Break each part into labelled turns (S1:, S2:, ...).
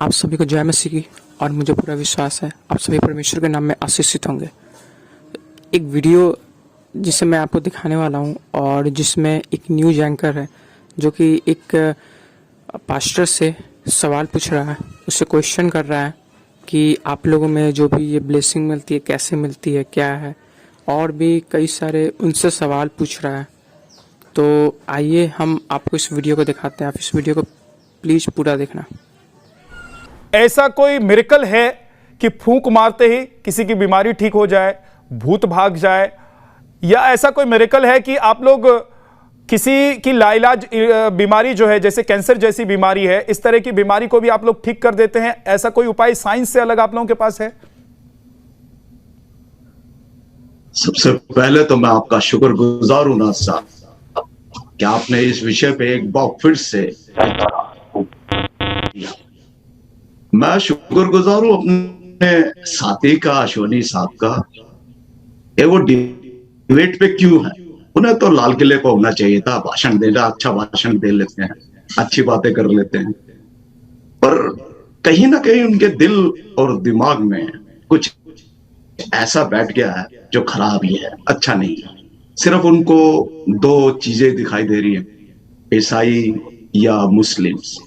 S1: आप सभी को जय मसीह की। और मुझे पूरा विश्वास है आप सभी परमेश्वर के नाम में आशीषित होंगे। एक वीडियो जिसे मैं आपको दिखाने वाला हूं और जिसमें एक न्यूज एंकर है जो कि एक पास्टर से सवाल पूछ रहा है, उससे क्वेश्चन कर रहा है कि आप लोगों में जो भी ये ब्लेसिंग मिलती है कैसे मिलती है, क्या है, और भी कई सारे उनसे सवाल पूछ रहा है। तो आइए हम आपको इस वीडियो को दिखाते हैं। आप इस वीडियो को प्लीज़ पूरा देखना।
S2: ऐसा कोई मिरेकल है कि फूंक मारते ही किसी की बीमारी ठीक हो जाए, भूत भाग जाए, या ऐसा कोई मिरेकल है कि आप लोग किसी की लाइलाज बीमारी जो है, जैसे कैंसर जैसी बीमारी है, इस तरह की बीमारी को भी आप लोग ठीक कर देते हैं? ऐसा कोई उपाय साइंस से अलग आप लोगों के पास है?
S3: सबसे पहले तो मैं आपका शुक्रगुजार हूं नाथ साहब कि आपने इस विषय पे एक बार फिर से मैं शुक्रगुजार हूं अपने साथी का, अश्वनी साहब का। वो डिबेट पे क्यों है? उन्हें तो लाल किले को होना चाहिए था, भाषण देना, अच्छा भाषण दे लेते हैं, अच्छी बातें कर लेते हैं, पर कहीं ना कहीं उनके दिल और दिमाग में कुछ ऐसा बैठ गया है जो खराब ही है, अच्छा नहीं है। सिर्फ उनको दो चीजें दिखाई दे रही है, ईसाई या मुस्लिम्स।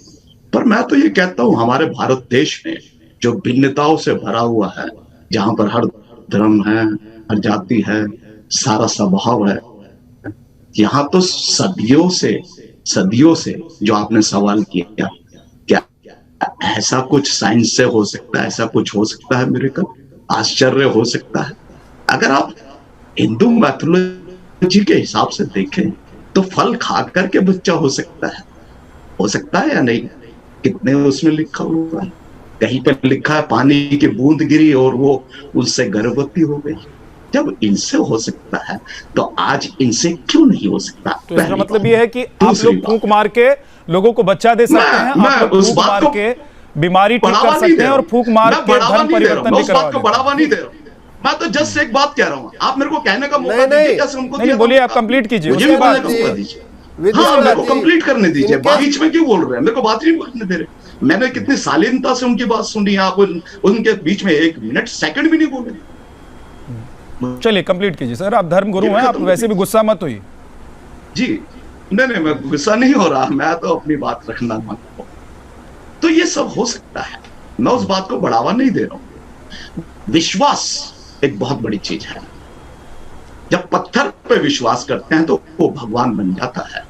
S3: पर मैं तो ये कहता हूं हमारे भारत देश में जो भिन्नताओं से भरा हुआ है, जहां पर हर धर्म है, हर जाति है, सारा स्वभाव है, यहाँ तो सदियों से जो आपने सवाल किया, क्या ऐसा कुछ साइंस से हो सकता है? ऐसा कुछ हो सकता है? मिरेकल, आश्चर्य हो सकता है? अगर आप हिंदू मैथोलॉजी के हिसाब से देखें तो फल खा करके बच्चा हो सकता है या नहीं? कितने उसमें लिखा हुआ है? कहीं पर लिखा है पानी की बूंद गिरी और वो उससे गर्भवती हो गई। जब इनसे हो सकता है तो आज इनसे क्यों नहीं हो सकता?
S2: तो इसका मतलब ये है कि आप लोग फूंक मार के लोगों को बच्चा दे सकते हैं, आप लोग फूंक मार के बीमारी ठीक कर सकते हैं और फूंक मार के धर्म परिवर्तन भी करवा
S3: को बढ़ावा नहीं दे रहा हूं। मैं तो जस्ट एक बात कह रहा हूं, आप मेरे को कहने का मौका दीजिए। कैसे उनको
S2: नहीं, बोलिए, आप कंप्लीट कीजिए, उसके बाद
S3: हाँ मेरे को कंप्लीट करने दीजिए। बीच में क्यों बोल रहे हैं? मेरे को बात नहीं करने दे रहे। मैंने कितनी शालीनता से उनकी बात सुनी, आप उनके बीच में एक मिनट सेकंड भी नहीं बोले।
S2: चलिए कंप्लीट कीजिए सर, आप धर्म गुरु हैं, आप वैसे भी गुस्सा मत होइए।
S3: जी नहीं, मैं गुस्सा नहीं हो रहा, मैं तो अपनी बात रखना मानता हूं। तो ये सब हो सकता है, मैं उस बात को बढ़ावा नहीं दे रहा हूं। विश्वास एक बहुत बड़ी चीज है। जब पत्थर पे विश्वास करते हैं तो वो भगवान बन जाता है,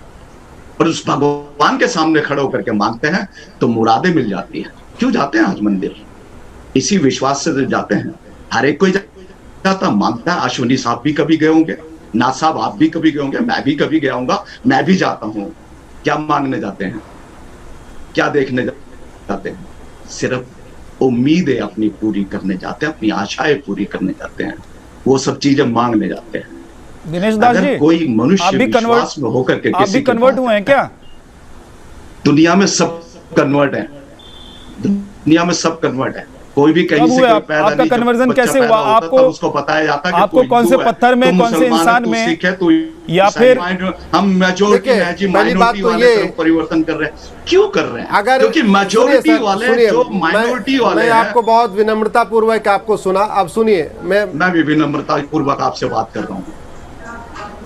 S3: और उस भगवान के सामने खड़े होकर के मांगते हैं तो मुरादें मिल जाती है। क्यों जाते हैं आज मंदिर? इसी विश्वास से तो जाते हैं। हर एक कोई जाता, मांगता है। अश्वनी साहब भी कभी गए होंगे, नाथ साहब आप भी कभी गए होंगे, मैं भी कभी गया हूंगा, मैं भी जाता हूं। क्या मांगने जाते हैं? क्या देखने जाते हैं? सिर्फ उम्मीदें अपनी पूरी करने जाते हैं, अपनी आशाएं पूरी करने जाते हैं, वो सब चीजें मांगने जाते हैं।
S2: दिनेश दास जी,
S3: कोई मनुष्य विश्वास में होकर के
S2: आप भी कन्वर्ट हुए हैं क्या?
S3: दुनिया में सब कन्वर्ट है, दुनिया में सब कन्वर्ट है। कोई भी कहीं से
S2: आपका कन्वर्जन कैसे हुआ? आपको
S3: उसको बताया जाता है
S2: आपको कौन से पत्थर में, कौन से इंसान में, या फिर
S3: हम मेजॉरिटी परिवर्तन कर रहे हैं? क्यों कर रहे हैं?
S4: अगर
S3: क्योंकि मेजॉरिटी वाले जो माइनॉरिटी वाले
S4: मैं आपको बहुत विनम्रता पूर्वक आपको सुना। अब सुनिए,
S3: मैं भी विनम्रता पूर्वक आपसे बात कर रहा हूँ।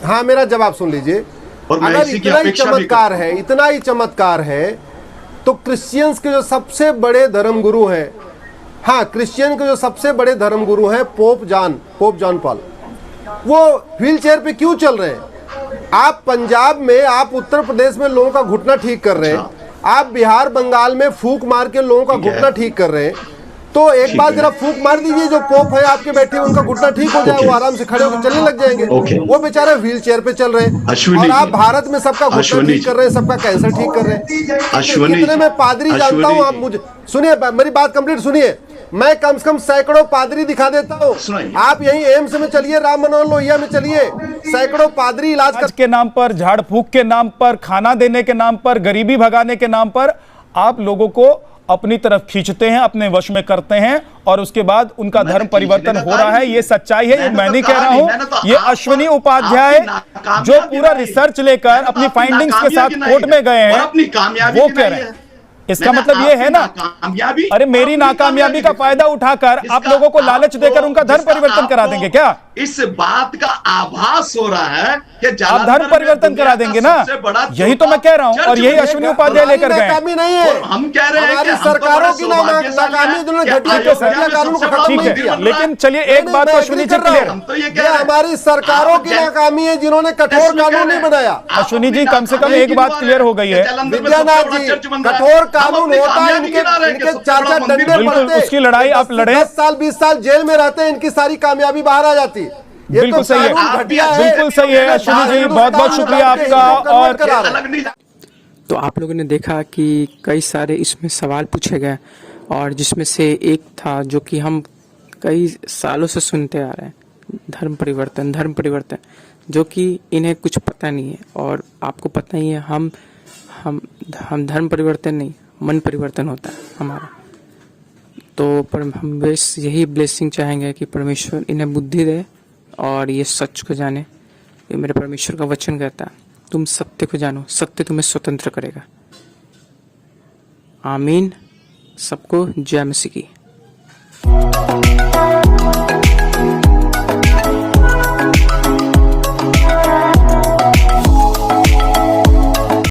S4: हाँ, मेरा जवाब सुन लीजिए। अगर इतना ही चमत्कार है, इतना ही चमत्कार है, तो क्रिश्चियंस के जो सबसे बड़े धर्मगुरु हैं, हाँ, क्रिश्चियन के जो सबसे बड़े धर्मगुरु हैं पोप जॉन पॉल, वो व्हील चेयर पे क्यों चल रहे हैं? आप पंजाब में, आप उत्तर प्रदेश में लोगों का घुटना ठीक कर रहे हैं, आप बिहार बंगाल में फूंक मार के लोगों का घुटना ठीक कर रहे हैं। तो एक बार जरा फूंक मार दीजिए, जो पोप है आपके बैठे उनका घुटना ठीक हो जाए, वो आराम से खड़े होकर चलने लग जाएंगे। वो बेचारे व्हील चेयर पे चल रहे हैं, और आप भारत में सबका घुटना ठीक कर रहे हैं, सबका कैंसर ठीक कर रहे हैं। कितने मैं पादरी जानता हूँ, आप मुझे सुनिए, मेरी बात कंप्लीट सुनिए। मैं कम से कम सैकड़ों पादरी दिखा देता हूँ। आप यहीं एम्स में चलिए, राम मनोहर लोहिया में चलिए, सैकड़ों पादरी इलाज
S2: के नाम पर, झाड़ फूंक के नाम पर, खाना देने के नाम पर, गरीबी भगाने के नाम पर आप लोगों को अपनी तरफ खींचते हैं, अपने वश में करते हैं, और उसके बाद उनका धर्म परिवर्तन हो रहा है। ये सच्चाई है, ये मैं नहीं कह रहा हूं, ये अश्विनी उपाध्याय जो पूरा रिसर्च लेकर अपनी फाइंडिंग्स के साथ कोर्ट में गए हैं, वो कह रहे हैं। इसका मतलब ये है ना,
S3: नाकामयाबी,
S2: अरे मेरी नाकामयाबी का फायदा उठाकर आप लोगों को लालच देकर उनका धर्म परिवर्तन करा देंगे क्या?
S3: इस बात का आभास हो रहा है कि
S2: आप धर्म परिवर्तन करा देंगे ना, यही तो मैं कह रहा हूं, और यही अश्विनी उपाध्याय लेकर गए।
S4: नाकामी नहीं है,
S3: हम कह रहे हैं
S4: हमारी
S3: कि
S4: सरकारों की नाकामी, जिन्होंने घटिया कानून को खत्म
S2: ठीक
S4: नहीं किया।
S2: है, लेकिन चलिए एक बात तो अश्विनी जी क्लियर,
S3: हम तो ये कह
S4: ये
S3: रहे हैं
S4: हमारी सरकारों की नाकामी है जिन्होंने कठोर कानून नहीं बनाया।
S2: अश्विनी जी कम से कम एक बात क्लियर हो गई है,
S4: विद्यानाथ जी, कठोर कानून होता है, इनके चाचा डंडे
S2: बिल्कुल
S4: पड़ते,
S2: उसकी लड़ाई आप लड़े,
S4: 10 साल 20 साल जेल में रहते हैं, इनकी सारी कामयाबी बाहर आ जाती। ये
S2: बिल्कुल
S4: तो
S2: सही है,
S4: कानून घटिया है,
S2: बिल्कुल सही है अश्विनी जी, बहुत बहुत शुक्रिया आपका। और
S1: तो आप लोगों ने देखा कि कई सारे इसमें सवाल पूछे गए, और जिसमें से एक था जो कि हम कई सालों से सुनते आ रहे हैं, धर्म परिवर्तन, जो कि इन्हें कुछ पता नहीं है। और आपको पता ही है, हम धर्म परिवर्तन नहीं, मन परिवर्तन होता है हमारा। तो पर हम बस यही ब्लेसिंग चाहेंगे कि परमेश्वर इन्हें बुद्धि दे और ये सच को जाने। ये मेरे परमेश्वर का वचन कहता है, तुम सत्य को जानो, सत्य तुम्हें स्वतंत्र करेगा। आमीन। सबको जय मसीह की।